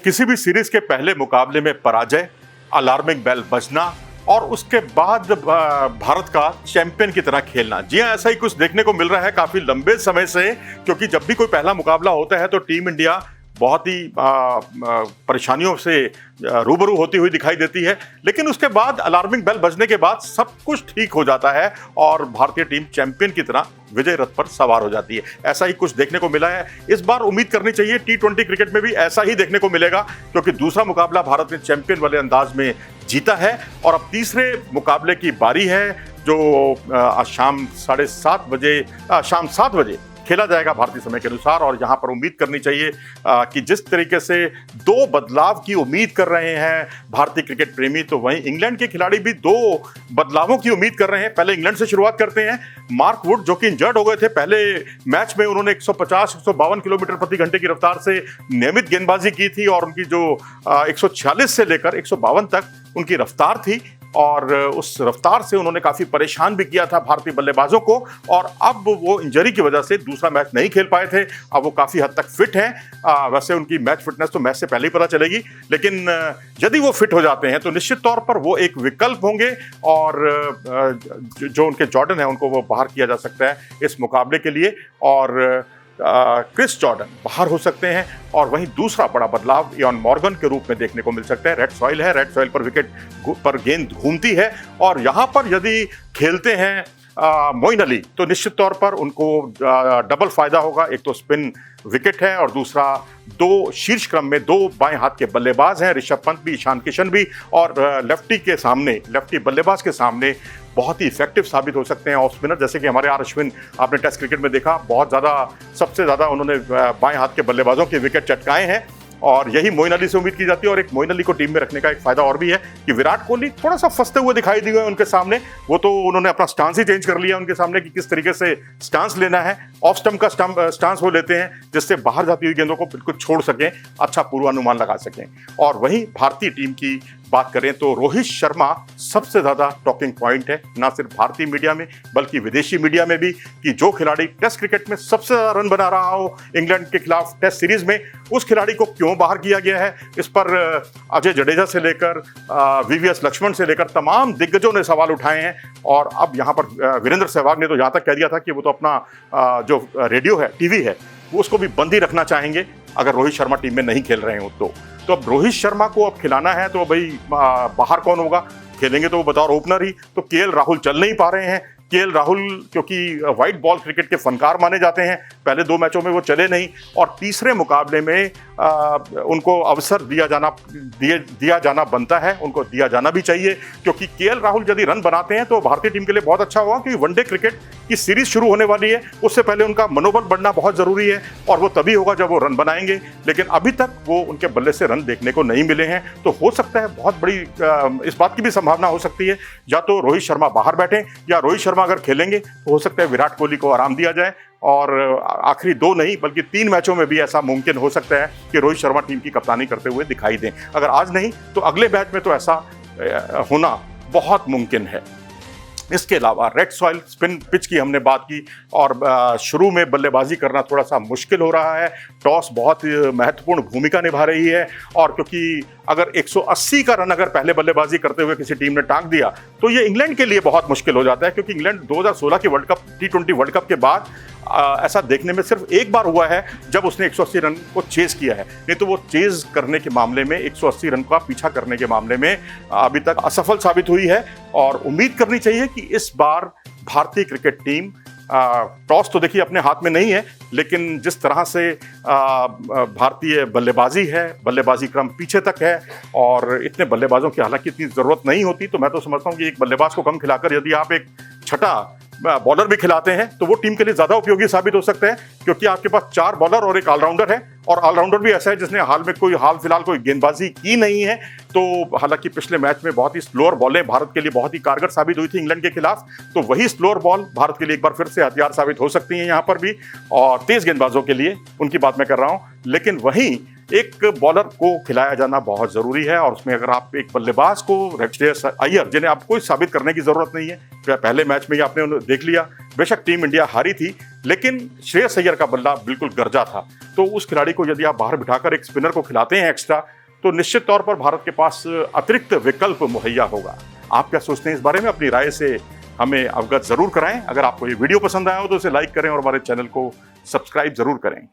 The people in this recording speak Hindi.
किसी भी सीरीज के पहले मुकाबले में पराजय, अलार्मिंग बेल बजना और उसके बाद भारत का चैंपियन की तरह खेलना। जी हाँ, ऐसा ही कुछ देखने को मिल रहा है काफी लंबे समय से, क्योंकि जब भी कोई पहला मुकाबला होता है तो टीम इंडिया बहुत ही परेशानियों से रूबरू होती हुई दिखाई देती है, लेकिन उसके बाद अलार्मिंग बेल बजने के बाद सब कुछ ठीक हो जाता है और भारतीय टीम चैंपियन की तरह विजय रथ पर सवार हो जाती है। ऐसा ही कुछ देखने को मिला है इस बार। उम्मीद करनी चाहिए T20 क्रिकेट में भी ऐसा ही देखने को मिलेगा, क्योंकि दूसरा मुकाबला भारत ने चैंपियन वाले अंदाज में जीता है और अब तीसरे मुकाबले की बारी है, जो आज शाम 7 बजे खेला जाएगा भारतीय समय के अनुसार। और यहां पर उम्मीद करनी चाहिए कि जिस तरीके से दो बदलाव की उम्मीद कर रहे हैं भारतीय क्रिकेट प्रेमी, तो वहीं इंग्लैंड के खिलाड़ी भी दो बदलावों की उम्मीद कर रहे हैं। पहले इंग्लैंड से शुरुआत करते हैं। मार्क वुड, जो कि इंजर्ड हो गए थे पहले मैच में, उन्होंने 150-152 किलोमीटर प्रति घंटे की रफ्तार से नियमित गेंदबाजी की थी और उनकी जो 146 से लेकर 152 तक उनकी रफ्तार थी और उस रफ्तार से उन्होंने काफी परेशान भी किया था भारतीय बल्लेबाजों को। और अब वो इंजरी की वजह से दूसरा मैच नहीं खेल पाए थे। अब वो काफी हद तक फिट हैं। वैसे उनकी मैच फिटनेस तो मैच से पहले ही पता चलेगी, लेकिन यदि वो फिट हो जाते हैं तो निश्चित तौर पर वो एक विकल्प होंगे और जो उनके जॉर्डन है उनको वो बाहर किया जा सकता है इस मुकाबले के लिए, और क्रिस जॉर्डन बाहर हो सकते हैं। और वहीं दूसरा बड़ा बदलाव इयान मॉर्गन के रूप में देखने को मिल सकता है। रेड सॉइल है, रेड सॉइल पर विकेट पर गेंद घूमती है और यहां पर यदि खेलते हैं मोइन अली तो निश्चित तौर पर उनको डबल फायदा होगा। एक तो स्पिन विकेट है और दूसरा दो शीर्ष क्रम में दो बाएं हाथ के बल्लेबाज हैं, ऋषभ पंत भी, ईशान किशन भी, और लेफ्टी बल्लेबाज के सामने बहुत ही इफेक्टिव साबित हो सकते हैं ऑफ स्पिनर, जैसे कि हमारे अश्विन आपने टेस्ट क्रिकेट में देखा, सबसे ज्यादा उन्होंने बाएं हाथ के बल्लेबाजों के विकेट चटकाए हैं और यही मोइन अली से उम्मीद की जाती है। और एक मोइन अली को टीम में रखने का एक फायदा और भी है कि विराट कोहली थोड़ा सा फंसते हुए दिखाई दिए हैं उनके सामने। वो तो उन्होंने अपना स्टांस ही चेंज कर लिया उनके सामने कि किस तरीके से स्टांस लेना है। ऑफ स्टंप का स्टांस वो लेते हैं जिससे बाहर जाती हुई गेंदों को बिल्कुल छोड़ सकें, अच्छा पूर्वानुमान लगा सकें। और वहीं भारतीय टीम की बात करें तो रोहित शर्मा सबसे ज्यादा टॉकिंग पॉइंट है, ना सिर्फ भारतीय मीडिया में बल्कि विदेशी मीडिया में भी, कि जो खिलाड़ी टेस्ट क्रिकेट में सबसे ज्यादा रन बना रहा हो इंग्लैंड के खिलाफ टेस्ट सीरीज में, उस खिलाड़ी को क्यों बाहर किया गया है। इस पर अजय जडेजा से लेकर VVS लक्ष्मण से लेकर तमाम दिग्गजों ने सवाल उठाए हैं। और अब यहाँ पर वीरेंद्र सहवाग ने तो यहाँ तक कह दिया था कि वो तो अपना जो रेडियो है, टीवी है, वो उसको भी बंद ही रखना चाहेंगे अगर रोहित शर्मा टीम में नहीं खेल रहे हो तो अब रोहित शर्मा को अब खिलाना है तो भाई बाहर कौन होगा, खेलेंगे तो वो बतौर ओपनर ही। तो KL राहुल चल नहीं पा रहे हैं। KL राहुल क्योंकि व्हाइट बॉल क्रिकेट के फनकार माने जाते हैं, पहले 2 मैचों में वो चले नहीं और तीसरे मुकाबले में उनको अवसर दिया जाना बनता है, उनको दिया जाना भी चाहिए, क्योंकि KL राहुल यदि रन बनाते हैं तो भारतीय टीम के लिए बहुत अच्छा होगा, क्योंकि वनडे क्रिकेट की सीरीज शुरू होने वाली है। उससे पहले उनका मनोबल बढ़ना बहुत जरूरी है और वो तभी होगा जब वो रन बनाएंगे, लेकिन अभी तक वो उनके बल्ले से रन देखने को नहीं मिले हैं। तो हो सकता है, बहुत बड़ी इस बात की भी संभावना हो सकती है, या तो रोहित शर्मा बाहर बैठे या रोहित शर्मा अगर खेलेंगे तो हो सकता है विराट कोहली को आराम दिया जाए और आखिरी 2 नहीं बल्कि 3 मैचों में भी ऐसा मुमकिन हो सकता है कि रोहित शर्मा टीम की कप्तानी करते हुए दिखाई दें। अगर आज नहीं तो अगले मैच में तो ऐसा होना बहुत मुमकिन है। इसके अलावा रेड सॉइल स्पिन पिच की हमने बात की और शुरू में बल्लेबाजी करना थोड़ा सा मुश्किल हो रहा है। टॉस बहुत महत्वपूर्ण भूमिका निभा रही है और क्योंकि अगर 180 का रन अगर पहले बल्लेबाजी करते हुए किसी टीम ने टांग दिया तो ये इंग्लैंड के लिए बहुत मुश्किल हो जाता है, क्योंकि इंग्लैंड 2016 के T20 वर्ल्ड कप के बाद ऐसा देखने में सिर्फ एक बार हुआ है जब उसने 180 रन को चेज किया है, नहीं तो वो चेज करने के मामले में 180 रन का पीछा करने के मामले में अभी तक असफल साबित हुई है। और उम्मीद करनी चाहिए कि इस बार भारतीय क्रिकेट टीम, टॉस तो देखिए अपने हाथ में नहीं है, लेकिन जिस तरह से भारतीय बल्लेबाजी है, बल्लेबाजी क्रम पीछे तक है और इतने बल्लेबाजों की हालांकि इतनी जरूरत नहीं होती, तो मैं तो समझता हूं कि एक बल्लेबाज को कम खिलाकर यदि आप एक छठा बॉलर भी खिलाते हैं तो वो टीम के लिए ज्यादा उपयोगी साबित हो सकते हैं, क्योंकि आपके पास 4 बॉलर और एक ऑलराउंडर है और ऑलराउंडर भी ऐसा है जिसने हाल फिलहाल कोई गेंदबाजी की नहीं है। तो हालांकि पिछले मैच में बहुत ही स्लोअर बॉलें भारत के लिए बहुत ही कारगर साबित हुई थी इंग्लैंड के खिलाफ, तो वही स्लोअर बॉल भारत के लिए एक बार फिर से हथियार साबित हो सकती हैं यहाँ पर भी, और तेज गेंदबाजों के लिए उनकी बात मैं कर रहा हूँ। लेकिन वहीं एक बॉलर को खिलाया जाना बहुत जरूरी है और उसमें अगर आप एक बल्लेबाज को, श्रेयस अय्यर, जिन्हें आपको कोई साबित करने की जरूरत नहीं है, पहले मैच में ही आपने देख लिया, बेशक टीम इंडिया हारी थी, लेकिन श्रेयस अय्यर का बल्ला बिल्कुल गर्जा था। तो उस खिलाड़ी को यदि आप बाहर बिठाकर एक स्पिनर को खिलाते हैं एक्स्ट्रा, तो निश्चित तौर पर भारत के पास अतिरिक्त विकल्प मुहैया होगा। आप क्या सोचते हैं इस बारे में? अपनी राय से हमें अवगत जरूर कराएं। अगर आपको ये वीडियो पसंद आया हो तो इसे लाइक करें और हमारे चैनल को सब्सक्राइब जरूर करें।